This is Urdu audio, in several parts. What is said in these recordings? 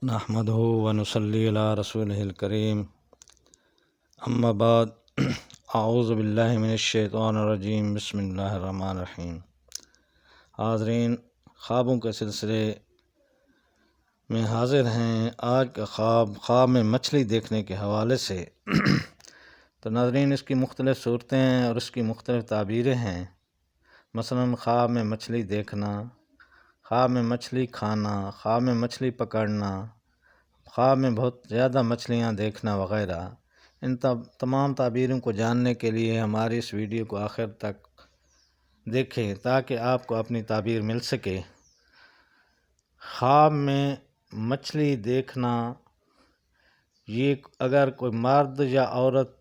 نحمدہ ونصلی علی رسولہ الکریم، اما بعد، اعوذ باللہ من الشیطان الرجیم، بسم اللہ الرحمن الرحیم۔ حاضرین، خوابوں کے سلسلے میں حاضر ہیں۔ آج کا خواب میں مچھلی دیکھنے کے حوالے سے تو ناظرین، اس کی مختلف صورتیں ہیں اور اس کی مختلف تعبیریں ہیں۔ مثلاً خواب میں مچھلی دیکھنا، خواب میں مچھلی کھانا، خواب میں مچھلی پکڑنا، خواب میں بہت زیادہ مچھلیاں دیکھنا وغیرہ۔ ان تمام تعبیروں کو جاننے کے لیے ہماری اس ویڈیو کو آخر تک دیکھیں تاکہ آپ کو اپنی تعبیر مل سکے۔ خواب میں مچھلی دیکھنا، یہ اگر کوئی مرد یا عورت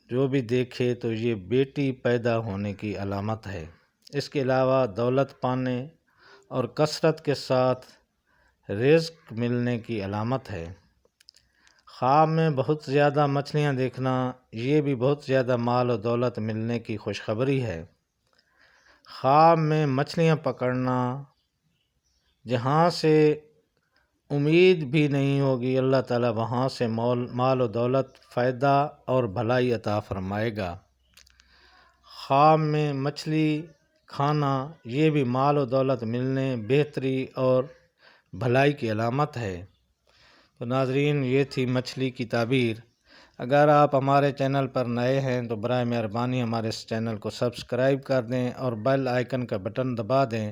جو بھی دیکھے تو یہ بیٹی پیدا ہونے کی علامت ہے۔ اس کے علاوہ دولت پانے اور کثرت کے ساتھ رزق ملنے کی علامت ہے۔ خواب میں بہت زیادہ مچھلیاں دیکھنا، یہ بھی بہت زیادہ مال و دولت ملنے کی خوشخبری ہے۔ خواب میں مچھلیاں پکڑنا، جہاں سے امید بھی نہیں ہوگی، اللہ تعالیٰ وہاں سے مال و دولت، فائدہ اور بھلائی عطا فرمائے گا۔ خواب میں مچھلی کھانا، یہ بھی مال و دولت ملنے، بہتری اور بھلائی کی علامت ہے۔ تو ناظرین، یہ تھی مچھلی کی تعبیر۔ اگر آپ ہمارے چینل پر نئے ہیں تو برائے مہربانی ہمارے اس چینل کو سبسکرائب کر دیں اور بیل آئیکن کا بٹن دبا دیں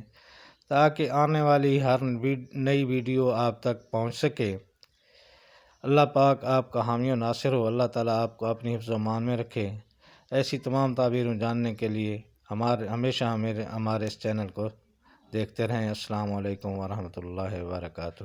تاکہ آنے والی ہر نئی ویڈیو آپ تک پہنچ سکے۔ اللہ پاک آپ کا حامی و ناصر ہو۔ اللہ تعالیٰ آپ کو اپنی حفظ و امان میں رکھے۔ ایسی تمام تعبیروں جاننے کے لیے ہمیشہ ہمارے اس چینل کو دیکھتے رہیں۔ السلام علیکم ورحمۃ اللہ وبرکاتہ۔